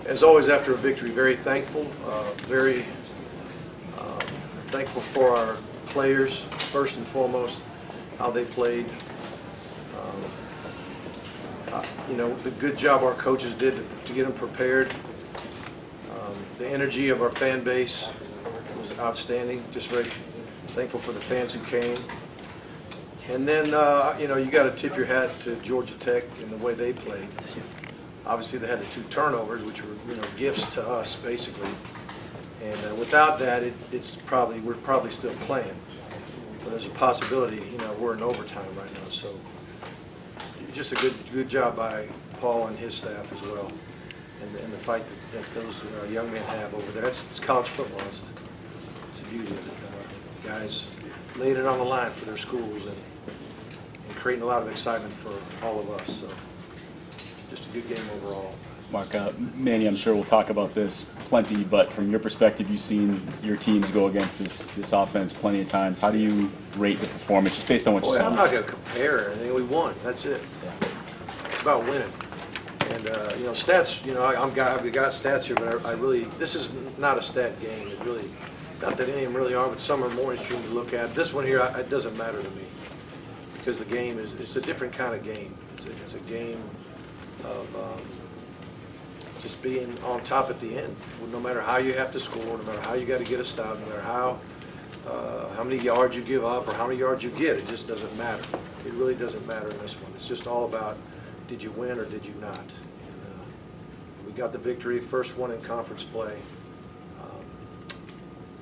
As always, after a victory, very thankful, very thankful for our players, first and foremost, how they played. You know, the good job our coaches did to get them prepared. The energy of our fan base was outstanding. Just very thankful for the fans who came. And then, you know, you got to tip your hat to Georgia Tech and the way they played. Obviously, they had the 2 turnovers, which were, you know, gifts to us, basically. And without that, we're probably still playing. But there's a possibility, you know, we're in overtime right now. So, just a good job by Paul and his staff as well, and the fight that those young men have over there. It's college football. It's the beauty of it. Guys laid it on the line for their schools and creating a lot of excitement for all of us. So, just a good game overall. Mark, Manny, I'm sure we'll talk about this plenty, but from your perspective, you've seen your teams go against this offense plenty of times. How do you rate the performance, just based on what you saw? I'm not going to compare anything. We won. That's it. Yeah. It's about winning. And you know, stats. You know, I've got stats here, but I really, this is not a stat game. It really, not that any of them really are, but some are more interesting to look at. This one here, it doesn't matter to me because the game it's a different kind of game. It's a game of just being on top at the end. No matter how you have to score, no matter how you got to get a stop, no matter how many yards you give up or how many yards you get, it just doesn't matter. It really doesn't matter in this one. It's just all about, did you win or did you not? And we got the victory, first one in conference play.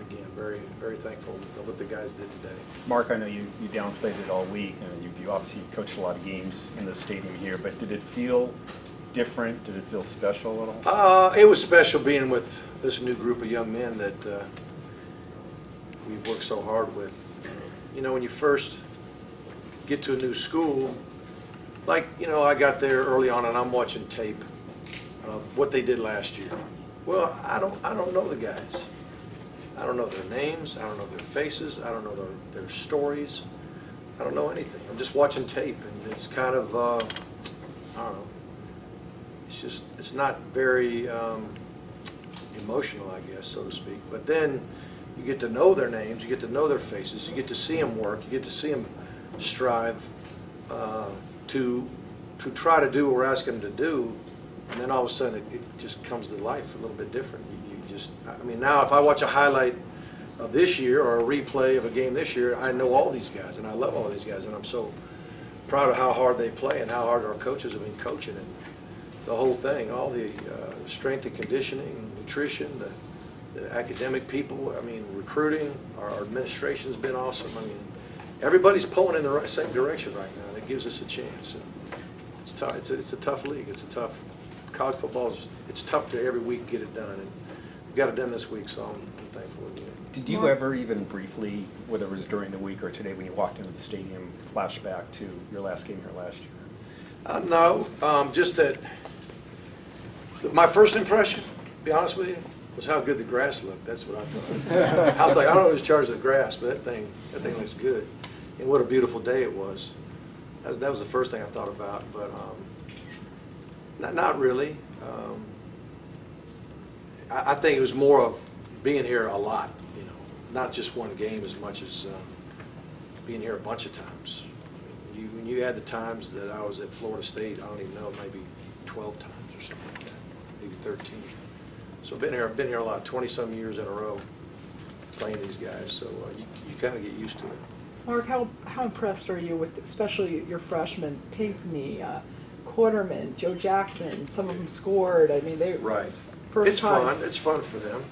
Again, very, very thankful for what the guys did today. Mark, I know you downplayed it all week, and you obviously coached a lot of games in the stadium here, but did it feel different? Did it feel special at all? It was special being with this new group of young men that we've worked so hard with. You know, when you first get to a new school, like, you know, I got there early on and I'm watching tape of what they did last year. Well, I don't know the guys. I don't know their names. I don't know their faces. I don't know their stories. I don't know anything. I'm just watching tape, and it's kind of I don't know. It's not very emotional, I guess, so to speak. But then you get to know their names, you get to know their faces, you get to see them work, you get to see them strive to try to do what we're asking them to do, and then all of a sudden it just comes to life a little bit different. I mean, now if I watch a highlight of this year or a replay of a game this year, I know all these guys, and I love all these guys, and I'm so proud of how hard they play and how hard our coaches have been coaching and the whole thing, all the strength and conditioning, nutrition, the academic people, I mean, recruiting, our administration's been awesome. I mean, everybody's pulling in the same direction right now, and it gives us a chance. And it's tough. It's a tough league. It's a tough, college football it's tough to every week get it done, and we got it done this week, so I'm thankful. Did you ever even briefly, whether it was during the week or today when you walked into the stadium, flashback to your last game here last year? No, just that my first impression, to be honest with you, was how good the grass looked. That's what I thought. I was like, I don't know who's charged the grass, but that thing looks good. And what a beautiful day it was. That was the first thing I thought about, but not really. I think it was more of being here a lot, you know, not just one game as much as being here a bunch of times. I mean, when you add the times that I was at Florida State, I don't even know, maybe 12 times or something like that, maybe 13. So I've been here a lot, 20-some years in a row playing these guys, so you kind of get used to it. Mark, how impressed are you with especially your freshmen, Pinkney, Quarterman, Joe Jackson? Some of them scored. I mean, they right. It's fun. It's fun for them.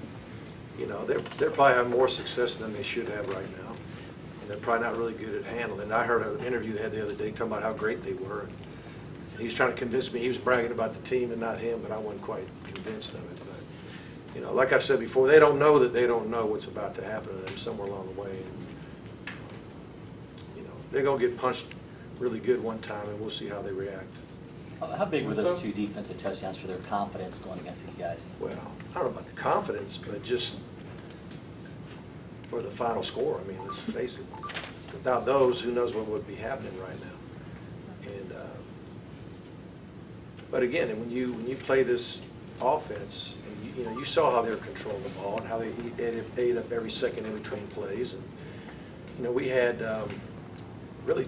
You know, they're probably having more success than they should have right now. And they're probably not really good at handling. I heard an interview they had the other day talking about how great they were. And he was trying to convince me. He was bragging about the team and not him, but I wasn't quite convinced of it. But you know, like I've said before, they don't know that they don't know what's about to happen to them somewhere along the way. And, you know, they're gonna get punched really good one time, and we'll see how they react. How big were those 2 defensive touchdowns for their confidence going against these guys? Well, I don't know about the confidence, but just for the final score. I mean, let's face it. Without those, who knows what would be happening right now? And but again, when you play this offense, and you saw how they were controlling the ball and how they ate up every second in between plays. And we had really,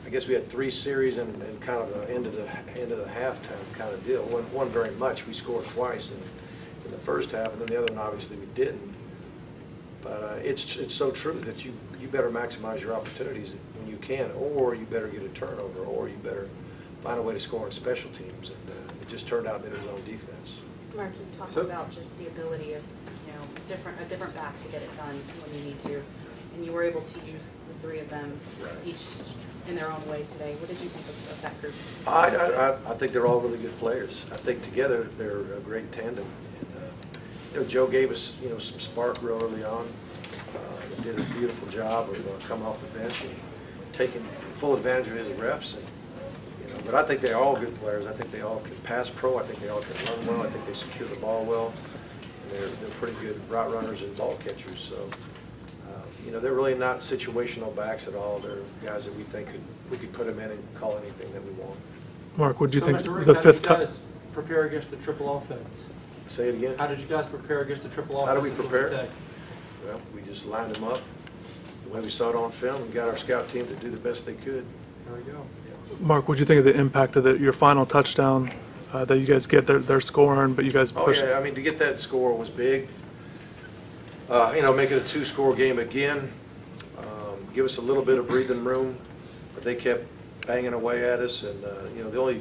I guess we had 3 series and kind of an end of the halftime kind of deal. One very much. We scored twice in the first half, and then the other one obviously we didn't. But it's so true that you better maximize your opportunities when you can, or you better get a turnover, or you better find a way to score on special teams. And it just turned out that it was on defense. Mark, you talked about just the ability of, a different back to get it done when you need to, and you were able to use the 3 of them each in their own way today. What did you think of that group? I think they're all really good players. I think together they're a great tandem. And, Joe gave us some spark real early on. Did a beautiful job of coming off the bench and taking full advantage of his reps. And, but I think they're all good players. I think they all can pass pro. I think they all can run well. I think they secure the ball well. And they're pretty good route runners and ball catchers. So, they're really not situational backs at all. They're guys that we think we could put them in and call anything that we want. Mark, what do you think Mr. Richt, the how fifth did you time? guys prepare against the triple offense? Say it again. How did you guys prepare against the triple offense? How do we prepare? today? Well, we just lined them up the way we saw it on film and got our scout team to do the best they could. There we go. Mark, what do you think of the impact of your final touchdown that you guys get? They're scoring, but you guys Oh, push yeah, I mean, to get that score was big. Make it a 2-score game again. Give us a little bit of breathing room, but they kept banging away at us. And, the only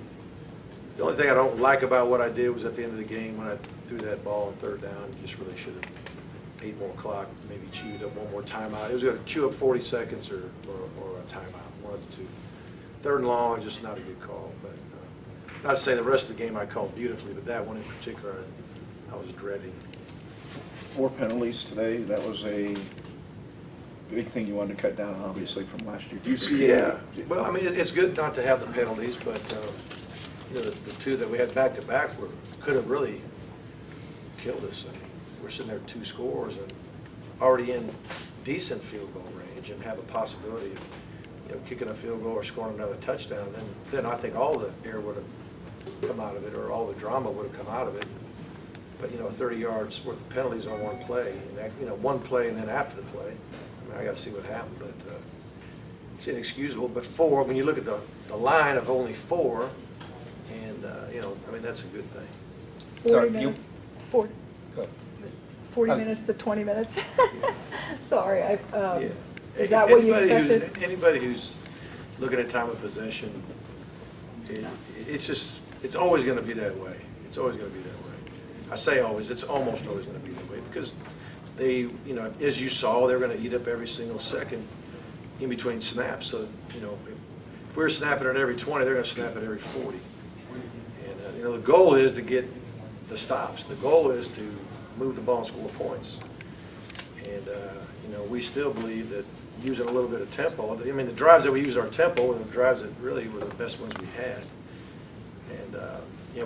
thing I don't like about what I did was at the end of the game when I threw that ball on 3rd down, just really should have 8 more clock, maybe chewed up one more timeout. It was going to chew up 40 seconds or a timeout, one of the two. 3rd and long, just not a good call. But not to say the rest of the game I called beautifully, but that one in particular, I was dreading. 4 penalties today. That was a big thing you wanted to cut down, obviously, from last year. Do you see? Yeah. Well, I mean, it's good not to have the penalties, but the 2 that we had back to back could have really killed us. I mean, we're sitting there 2 scores and already in decent field goal range, and have a possibility of kicking a field goal or scoring another touchdown. Then I think all the air would have come out of it, or all the drama would have come out of it. But 30 yards worth of penalties on one play, and one play and then after the play. I mean, I got to see what happened, but it's inexcusable. But 4, when you look at the line of only 4, and I mean, that's a good thing. 40 minutes. 40 minutes to 20 minutes. Sorry, is that what you expected? Anybody who's looking at time of possession, it's always going to be that way. It's always going to be that way. I say always, it's almost always going to be that way, because they, as you saw, they're going to eat up every single second in between snaps. So, if we're snapping it every 20, they're going to snap it every 40. And, the goal is to get the stops. The goal is to move the ball and score points. And, we still believe that using a little bit of tempo, I mean, the drives that we use our tempo were the drives that really were the best ones we had. And,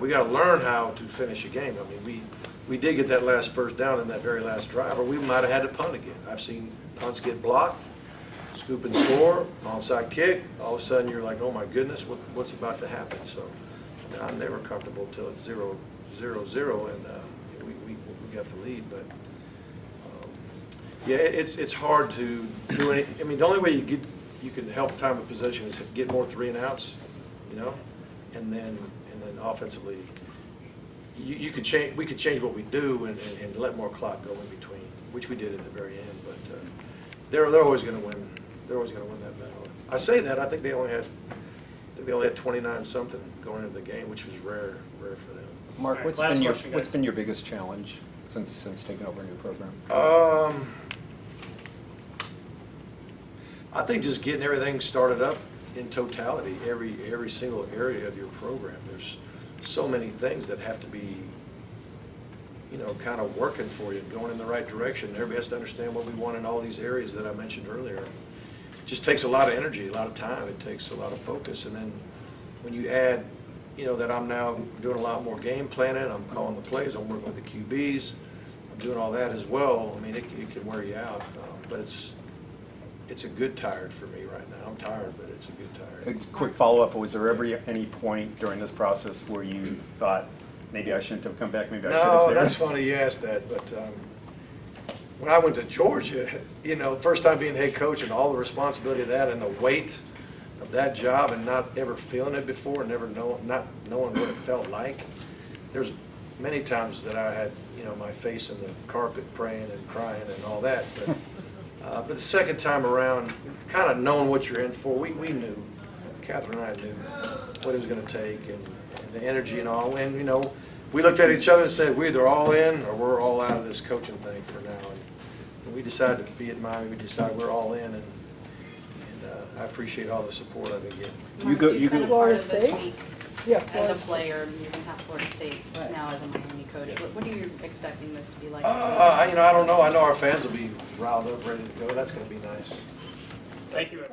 we got to learn how to finish a game. I mean, we did get that last 1st down in that very last drive, or we might have had to punt again. I've seen punts get blocked, scoop and score, onside kick. All of a sudden, you're like, oh my goodness, what's about to happen? So, I'm never comfortable until it's 0-0, and we got the lead. But yeah, it's hard to do anything. I mean, the only way you can help time of possession is get more 3 and outs, and then offensively, we could change what we do and let more clock go in between, which we did at the very end. But they're always going to win. They're always going to win that battle. I say that. I think they only had 29 something going into the game, which was rare for them. Mark, All right, what's been your biggest challenge since taking over a new program? I think just getting everything started up in totality, every single area of your program. There's so many things that have to be, kind of working for you and going in the right direction. Everybody has to understand what we want in all these areas that I mentioned earlier. It just takes a lot of energy, a lot of time. It takes a lot of focus. And then when you add, that I'm now doing a lot more game planning, I'm calling the plays, I'm working with the QBs, I'm doing all that as well. I mean, it can wear you out, but it's a good tired for me right now. I'm tired, but it's a good tired. A quick follow-up, was there ever any point during this process where you thought, maybe I shouldn't have come back, maybe I should have No, there? that's funny you asked that, but when I went to Georgia, you know, first time being head coach and all the responsibility of that and the weight of that job and not ever feeling it before, not knowing what it felt like. There's many times that I had, you know, my face in the carpet praying and crying and all that. But the second time around, kind of knowing what you're in for, we knew, Catherine and I knew what it was going to take and the energy and all. And, you know, we looked at each other and said, we're either all in or we're all out of this coaching thing for now. And when we decided to be at Miami, we decided we're all in. And I appreciate all the support I've been getting. Mark, go- you've you been go- a part of Florida this State? week Yeah, as a Florida State. player, and you're gonna have Florida State Right. now as a Miami coach. What are you expecting this to be like? You know, I don't know. I know our fans will be riled up, ready to go. That's going to be nice. Thank you.